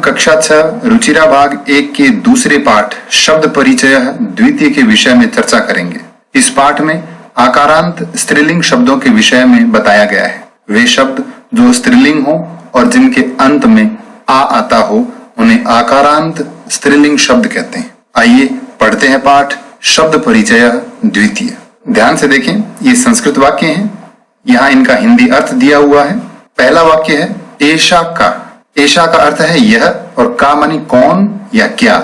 कक्षा 6 रुचिरा भाग 1 के दूसरे पाठ शब्द परिचय द्वितीय के विषय में चर्चा करेंगे। इस पाठ में आकारांत स्त्रीलिंग शब्दों के विषय में बताया गया है। वे शब्द जो स्त्रीलिंग हो और जिनके अंत में आ आता हो उन्हें आकारांत स्त्रीलिंग शब्द कहते हैं। आइए पढ़ते हैं पाठ शब्द परिचय द्वितीय। ध्यान से देखें, ये संस्कृत वाक्य हैं। यहाँ इनका हिंदी अर्थ दिया हुआ है। पहला वाक्य है एषा का। एषा का अर्थ है यह और का मानी कौन या क्या।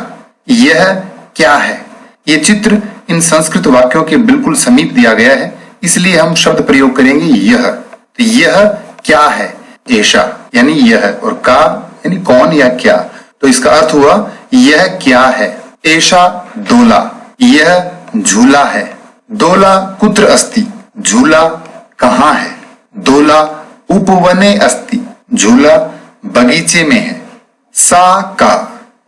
यह क्या है। ये चित्र इन संस्कृत वाक्यों के बिल्कुल समीप दिया गया है, इसलिए हम शब्द प्रयोग करेंगे यह। तो यह क्या है। एषा यानी यह और का यानी कौन या क्या। तो इसका अर्थ हुआ यह क्या है। एषा दोला, यह झूला है। दोला कुत्र अस्ति, झूला कहाँ है। दोला उपवने अस्ति, झूला बगीचे में है। सा का।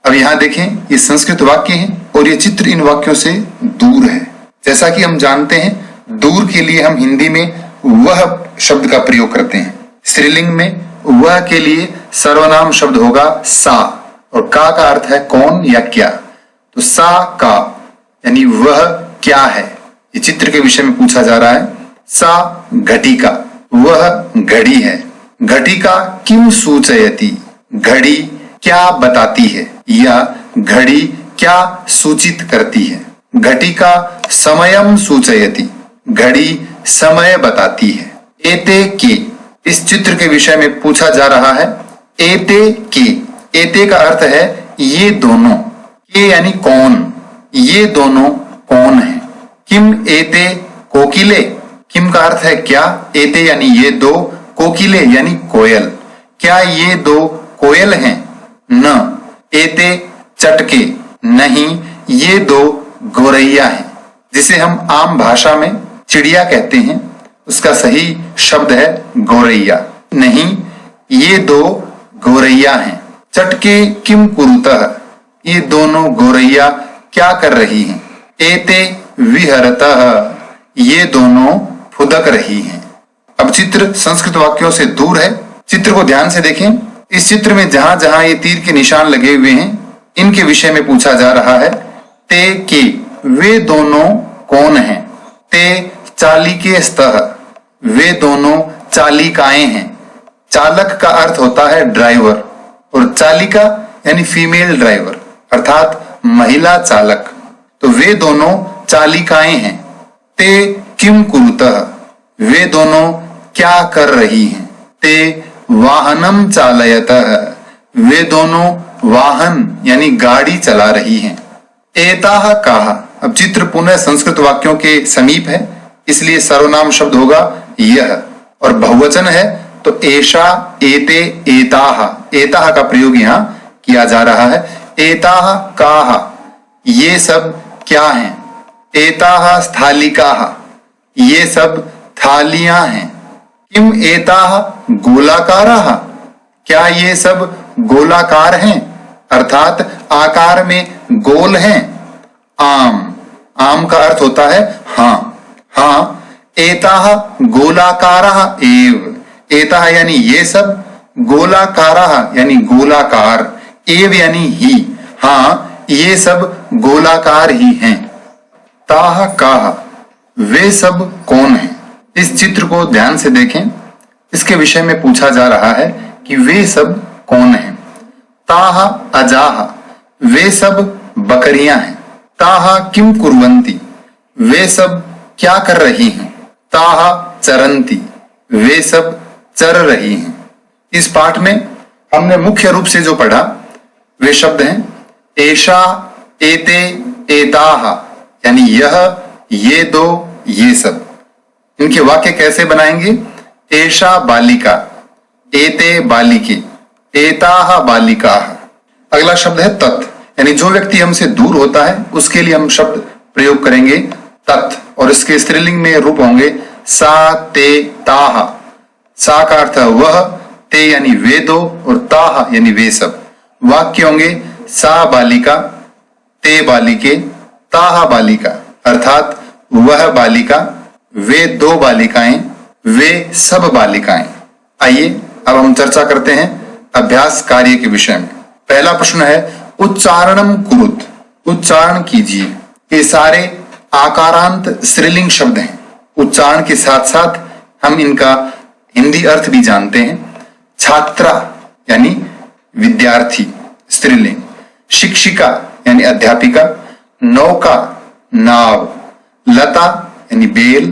अब यहां देखें, ये संस्कृत वाक्य हैं और ये चित्र इन वाक्यों से दूर है। जैसा कि हम जानते हैं, दूर के लिए हम हिंदी में वह शब्द का प्रयोग करते हैं। स्त्रीलिंग में वह के लिए सर्वनाम शब्द होगा सा और का अर्थ है कौन या क्या। तो सा का यानी वह क्या है। ये चित्र के विषय में पूछा जा रहा है। सा घटिका, वह घड़ी है। घटिका किम सूचयति, घड़ी क्या बताती है या घड़ी क्या सूचित करती है। घटिका समयम सूचयति, घड़ी समय बताती है। एते के, इस चित्र के विषय में पूछा जा रहा है। एते के, एते का अर्थ है ये दोनों। के यानी कौन, ये दोनों कौन है। किम एते कोकिले, किम का अर्थ है क्या, एते यानी ये दो, कोकिले यानी कोयल, क्या ये दो कोयल हैं। न एते चटके, नहीं ये दो गौरैया हैं। जिसे हम आम भाषा में चिड़िया कहते हैं, उसका सही शब्द है गौरैया। नहीं ये दो गौरैया हैं। चटके किम कुरुतः, ये दोनों गौरैया क्या कर रही हैं। एते विहरतः, ये दोनों फुदक रही हैं। अब चित्र संस्कृत वाक्यों से दूर है। चित्र को ध्यान से देखें। इस चित्र में जहां जहां ये तीर के निशान लगे हुए हैं, इनके विषय में पूछा जा रहा है। ते के, वे दोनों कौन हैं। ते चालिके स्तः, वे दोनों चालिकाएं हैं। चालक का अर्थ होता है ड्राइवर और चालिका यानी फीमेल ड्राइवर अर्थात महिला चालक। तो वे दोनों चालिकाएं हैं। ते किम कुरुतः, वे दोनों क्या कर रही हैं। ते वाहनम चालयतः, वे दोनों वाहन यानी गाड़ी चला रही हैं। एताह काह, अब चित्र पुनः संस्कृत वाक्यों के समीप है, इसलिए सर्वनाम शब्द होगा यह और बहुवचन है तो एषा एते एताह। एताह का प्रयोग यहाँ किया जा रहा है। एताह काह, ये सब क्या हैं। एताह स्थालिकाह, ये सब थालियां हैं। किम एताह गोलाकाराः, क्या ये सब गोलाकार हैं अर्थात आकार में गोल हैं। आम, आम का अर्थ होता है हाँ। हाँ एताह गोलाकाराः एव, एताह यानी ये सब, गोलाकाराः यानी गोलाकार, एव यानी ही। हाँ ये सब गोलाकार ही हैं। ताह काह, वे सब कौन हैं। इस चित्र को ध्यान से देखें। इसके विषय में पूछा जा रहा है कि वे सब कौन हैं। ताह अजाह, वे सब बकरियां हैं। ताह किम कुर्वन्ति, वे सब क्या कर रही हैं। ताह चरन्ति, वे सब चर रही हैं। इस पाठ में हमने मुख्य रूप से जो पढ़ा वे शब्द हैं एषा, एते, एताह यानी यह, ये दो, ये सब। इनके वाक्य कैसे बनाएंगे। एषा बालिका, एते बालिके, एताह बालिकाः। अगला शब्द है तत्, यानी जो व्यक्ति हमसे दूर होता है उसके लिए हम शब्द प्रयोग करेंगे तत् और इसके स्त्रीलिंग में रूप होंगे सा, ते, ताह। सा का अर्थ है वह, ते यानी वे दो और ताह यानी वे सब। वाक्य होंगे सा बालिका, ते बालिके, ताह बालिका अर्थात वह बालिका, वे दो बालिकाएं, वे सब बालिकाएं। आइए अब हम चर्चा करते हैं अभ्यास कार्य के विषय में। पहला प्रश्न है उच्चारणम कुरुत, उच्चारण कीजिए। ये सारे आकारांत स्त्रीलिंग शब्द हैं। उच्चारण के साथ साथ हम इनका हिंदी अर्थ भी जानते हैं। छात्रा यानी विद्यार्थी स्त्रीलिंग, शिक्षिका यानी अध्यापिका, नौका नाव, लता यानी बेल,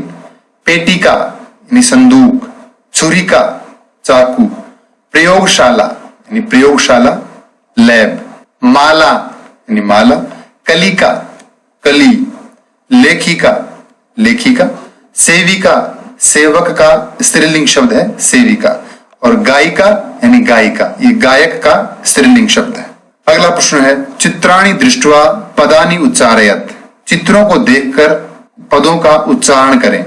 पेटिका यानी संदूक, छुरिका चाकू, प्रयोगशाला यानी प्रयोगशाला लैब, माला यानी माला, कलिका कली, लेखिका लेखिका, सेविका सेवक का स्त्रीलिंग शब्द है सेविका, और गायिका यानी गायिका, ये गायक का स्त्रीलिंग शब्द है। अगला प्रश्न है चित्राणि दृष्ट्वा पदानि उच्चारयत, चित्रों को देखकर पदों का उच्चारण करें।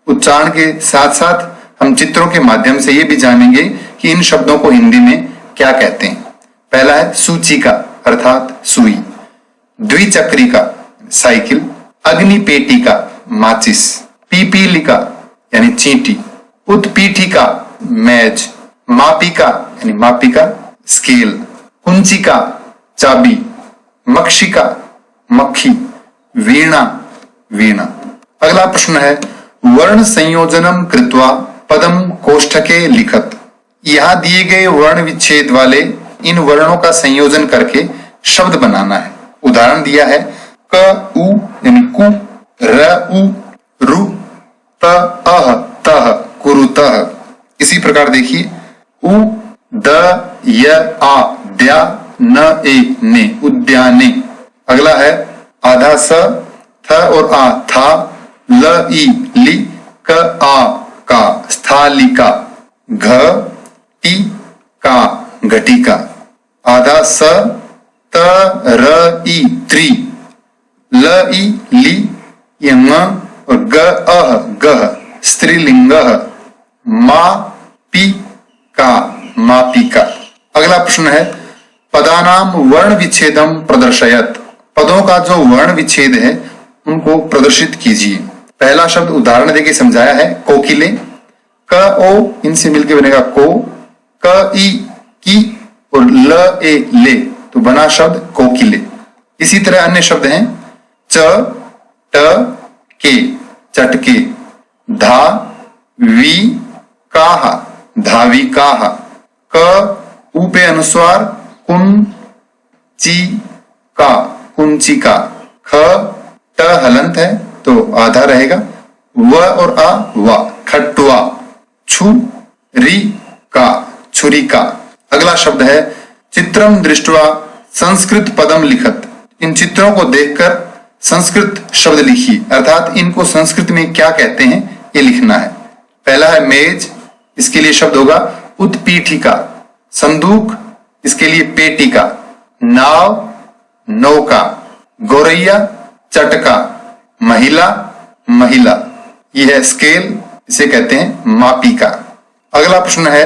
उच्चारण के साथ साथ हम चित्रों के माध्यम से ये भी जानेंगे कि इन शब्दों को हिंदी में क्या कहते हैं। पहला है सूचिका अर्थात सुई, द्विचक्रिका साइकिल, अग्निपेटिका माचिस, पीपीलिका यानी चींटी, उत्पीठिका मेज, मापिका यानी मापिका स्केल, कुंचिका चाबी, मक्षिका मक्खी, वीणा वीणा। अगला प्रश्न है वर्ण संयोजनम कृत्वा पदम कोष्ठके लिखत, यहां दिए गए वर्ण विच्छेद वाले इन वर्णों का संयोजन करके शब्द बनाना है। उदाहरण दिया है क उ यानी कु, र उ रु, त अह तह कुरुतः। इसी प्रकार देखिए उ द य आ द्या न ए ने उद्याने। अगला है आधा स थ और आ था, ल ई ली, क आ का स्थालिका, घ टी का घटिका, आधा स त र ई त्री, ल ई ली ये म और ग अह गह स्त्रीलिंग, मा पी का मापिका। अगला प्रश्न है पदानाम वर्ण विच्छेदम प्रदर्शयत, पदों का जो वर्ण विच्छेद है उनको प्रदर्शित कीजिए। पहला शब्द उदाहरण देके समझाया है कोकिले, क ओ इनसे मिलकर बनेगा को, क ई की और ल ए ले तो बना शब्द कोकिले। इसी तरह अन्य शब्द हैं च ट के चटके, धा वी काहा धावी काहा, क ऊ पे अनुस्वार कुन ची का कुंचिका, ख ट हलंत है तो आधा रहेगा, व और आ वा खटुआ, छु री का छुरिका। अगला शब्द है चित्रम दृष्ट्वा संस्कृत पदम लिखत, इन चित्रों को देखकर संस्कृत शब्द लिखिए, अर्थात इनको संस्कृत में क्या कहते हैं ये लिखना है। पहला है मेज, इसके लिए शब्द होगा उत्पीठिका, संदूक इसके लिए पेटिका, नाव नौका, गोरैया चटका, महिला महिला, यह है स्केल, इसे कहते हैं मापिका। अगला प्रश्न है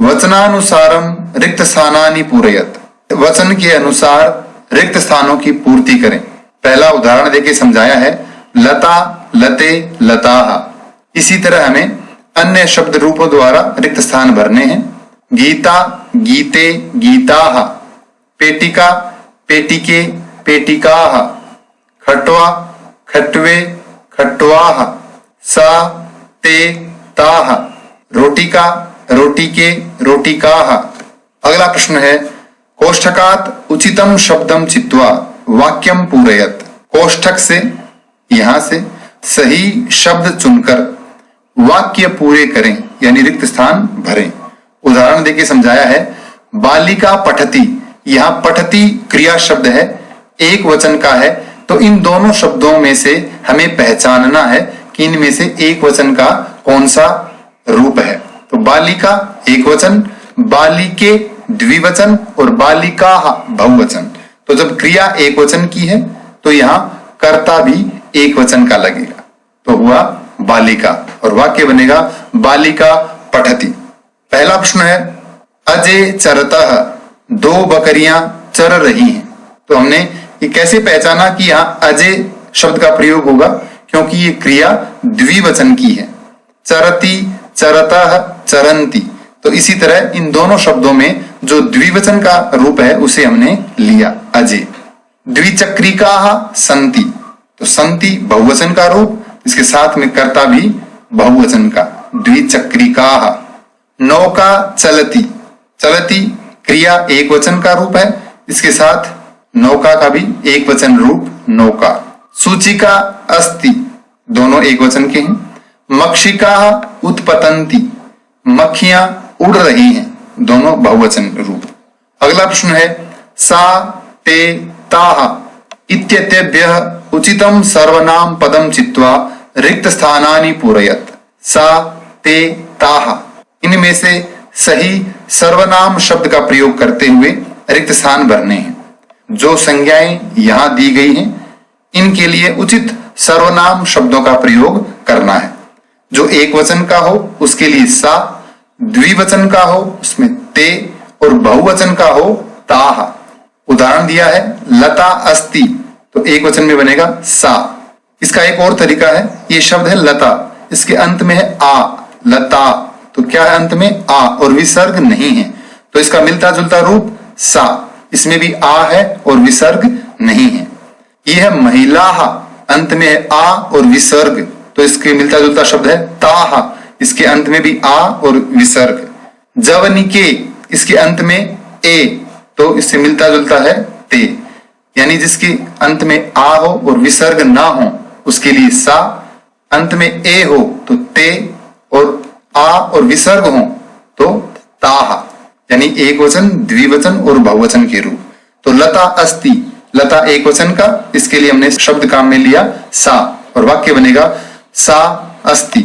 वचनानुसारम रिक्त स्थानानि पूरयत, वचन के अनुसार रिक्त स्थानों की पूर्ति करें। पहला उदाहरण देके समझाया है लता लते लताहा। इसी तरह हमें अन्य शब्द रूपों द्वारा रिक्त स्थान भरने हैं। गीता गीते गीताहा, पेटिका पेटिके पेटिकाहा, खटवा खटवे खटवाहा, सा ते ताहा, रोटिका रोटिके रोटिकाहा। अगला प्रश्न है कोष्ठकात उचितम शब्दम चित्वा वाक्यम पूरयत, कोष्ठक से यहां से सही शब्द चुनकर वाक्य पूरे करें यानी रिक्त स्थान भरें। उदाहरण देके समझाया है बालिका पठती, यहां पठती क्रिया शब्द है, एक वचन का है, तो इन दोनों शब्दों में से हमें पहचानना है कि इनमें से एक वचन का कौन सा रूप है। तो बालिका एक वचन, बालिके द्विवचन और बालिका बहुवचन। तो जब क्रिया एक वचन की है तो यहाँ कर्ता भी एक वचन का लगेगा, तो हुआ बालिका और वाक्य बनेगा बालिका पठती। पहला प्रश्न है अजय चरतः, दो बकरियां चर रही हैं। तो हमने ये कैसे पहचाना कि यहाँ अजय शब्द का प्रयोग होगा, क्योंकि ये क्रिया द्विवचन की है। चरती चरतः चरंती, तो इसी तरह इन दोनों शब्दों में जो द्विवचन का रूप है उसे हमने लिया अजय। द्विचक्रिकाः सन्ति, तो सन्ति बहुवचन का रूप, इसके साथ में कर्ता भी बहुवचन का, द्विचक्रिकाः। नौका चलती, चलती क्रिया एक वचन का रूप है, इसके साथ नौका का भी एक वचन रूप नौका। सूचिका अस्ति, दोनों एक वचन के हैं। मक्षिकाः उत्पतन्ति, मक्खियां उड़ रही हैं, दोनों बहुवचन रूप। अगला प्रश्न है सा ते ताः इत्येतेभ्यः उचितं सर्वनाम पदं चित्वा रिक्त स्थानानि पूरयत। सा ते ताः, इनमें से सही सर्वनाम शब्द का प्रयोग करते हुए रिक्त स्थान भरने हैं। जो संज्ञाएं यहां दी गई हैं इनके लिए उचित सर्वनाम शब्दों का प्रयोग करना है। जो एक वचन का हो उसके लिए सा, द्विवचन का हो उसमें ते, और बहुवचन का हो ताः। उदाहरण दिया है लता अस्ति, तो एक वचन में बनेगा सा। इसका एक और तरीका है, ये शब्द है लता, इसके अंत में है आ, लता, तो क्या है अंत में आ और विसर्ग नहीं है, तो इसका मिलता जुलता रूप सा, इसमें भी आ है और विसर्ग नहीं है। यह है महिलाः, अंत में है आ और विसर्ग, तो इसके मिलता जुलता शब्द है ताः, इसके अंत में भी आ और विसर्ग। जवनिके, इसके अंत में ए, तो इससे मिलता जुलता है ते, यानी जिसके अंत में आ हो और विसर्ग ना हो उसके लिए सा, अंत में ए हो तो ते, और आ और विसर्ग हो तो ताः, यानी एक वचन, द्विवचन और बहुवचन के रूप। तो लता अस्ति, लता एक वचन का, इसके लिए हमने शब्द काम में लिया सा, और वाक्य बनेगा सा अस्ति।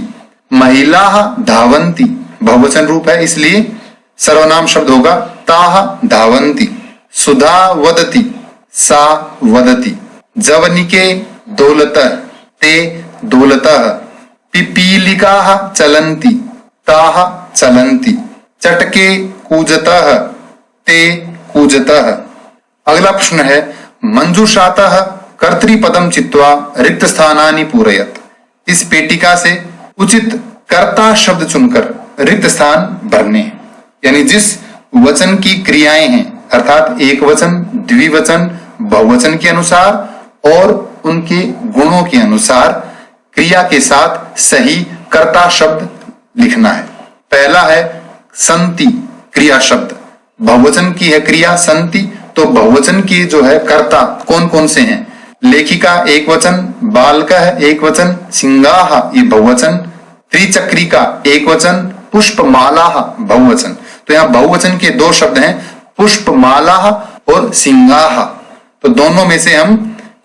महिलाः धावन्ति, बहुवचन रूप है इसलिए सर्वनाम शब्द होगा ताः धावन्ति। सुधा वदति, सा वदति। जवनिके दौलतः, ते दौलतः। पिपीलिकाः चलन्ति, ताः चलन्ति। चटके कूजतः, ते कूजतः। अगला प्रश्न है मंजूषातः कर्तृपदं चित्वा रिक्त स्थानानि पूरयत। इस पेटिका से उचित कर्ता शब्द चुनकर रिक्त स्थान भरने हैं, यानी जिस वचन की क्रियाएं हैं अर्थात एक वचन, द्विवचन, बहुवचन के अनुसार और उनके गुणों के अनुसार क्रिया के साथ सही कर्ता शब्द लिखना है। पहला है संति, क्रिया शब्द, बहुवचन की है क्रिया संति, तो बहुवचन की जो है कर्ता कौन कौन से हैं? लेखिका एक वचन, बालकः एक वचन, सिंगाः ये बहुवचन, त्रिचक्रिका एक वचन, पुष्पमालाः बहुवचन। तो यहाँ बहुवचन के दो शब्द हैं, पुष्पमालाः और सिंगाः, तो दोनों में से हम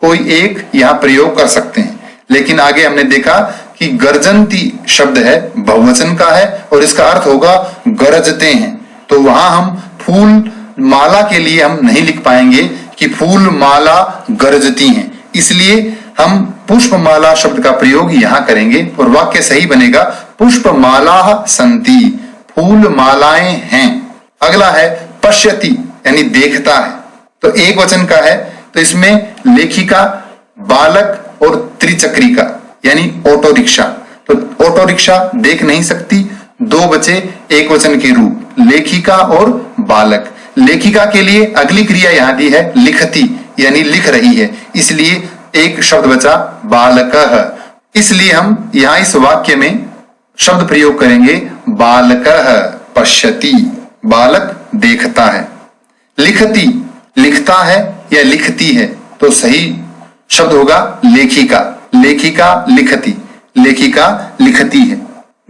कोई एक यहाँ प्रयोग कर सकते हैं। लेकिन आगे हमने देखा कि गर्जन्ति शब्द है, बहुवचन का है और इसका अर्थ होगा गरजते हैं, तो वहां हम फूल माला के लिए हम नहीं लिख पाएंगे कि फूल माला गरजती हैं, इसलिए हम पुष्पमाला शब्द का प्रयोग यहाँ करेंगे और वाक्य सही बनेगा पुष्पमालाः सन्ति, फूल मालाएं हैं। अगला है पश्यति, यानी देखता है, तो एक वचन का है, तो इसमें लेखिका, बालक और त्रिचक्रिका यानी ऑटो रिक्शा। तो ऑटो रिक्शा देख नहीं सकती, दो बचे एक वचन के रूप, लेखिका और बालक। लेखिका के लिए अगली क्रिया यहां दी है लिखती, यानी लिख रही है, इसलिए एक शब्द बचा बालकः। इसलिए हम यहां इस वाक्य में शब्द प्रयोग करेंगे बालकः पश्यति, बालक देखता है। लिखती, लिखता है या लिखती है, तो सही शब्द होगा लेखिका, लेखिका लिखती, लेखिका लिखती है।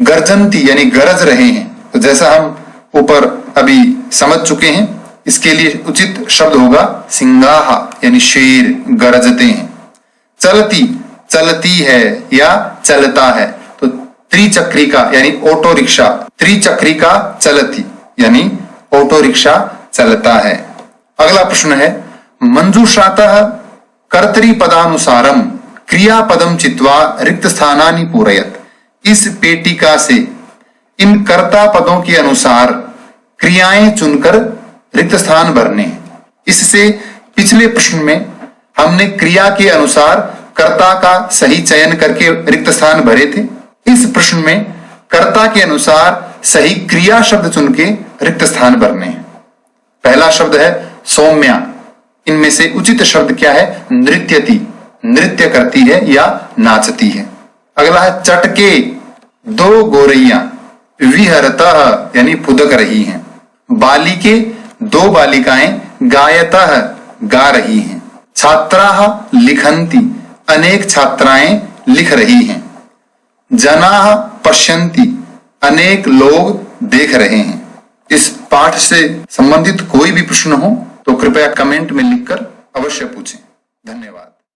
गर्जन्ति यानी गरज रहे हैं, तो जैसा हम ऊपर अभी समझ चुके हैं, इसके लिए उचित शब्द होगा सिंगाः यानी शेर गरजते हैं। चलती, चलती है या चलता है, तो त्रिचक्रिका यानी ऑटो रिक्शा, त्रिचक्रिका चलती यानी ऑटो रिक्शा चलता है। अगला प्रश्न है मंजूषातः कर्तृपदानुसारम क्रियापदम चित्वा रिक्त स्थानानि पूरयत। इस पेटिका से इन कर्ता पदों के अनुसार क्रियाएं चुनकर रिक्त स्थान भरने हैं। इससे पिछले प्रश्न में हमने क्रिया के अनुसार कर्ता का सही चयन करके रिक्त स्थान भरे थे, इस प्रश्न में कर्ता के अनुसार सही क्रिया शब्द चुन के रिक्त स्थान भरने हैं। पहला शब्द है सौम्या। इनमें से उचित शब्द क्या है? नृत्यति, नृत्य करती है या नाचती है। अगला है चटके, दो गोरैया विहरतः यानी फुदक रही हैं। बालिके, दो बालिकाएं गायतः गा रही हैं। छात्राः लिखन्ति, अनेक छात्राएं लिख रही हैं। जनाः पश्यन्ति, अनेक लोग देख रहे हैं। इस पाठ से संबंधित कोई भी प्रश्न हो तो कृपया कमेंट में लिखकर अवश्य पूछें। धन्यवाद।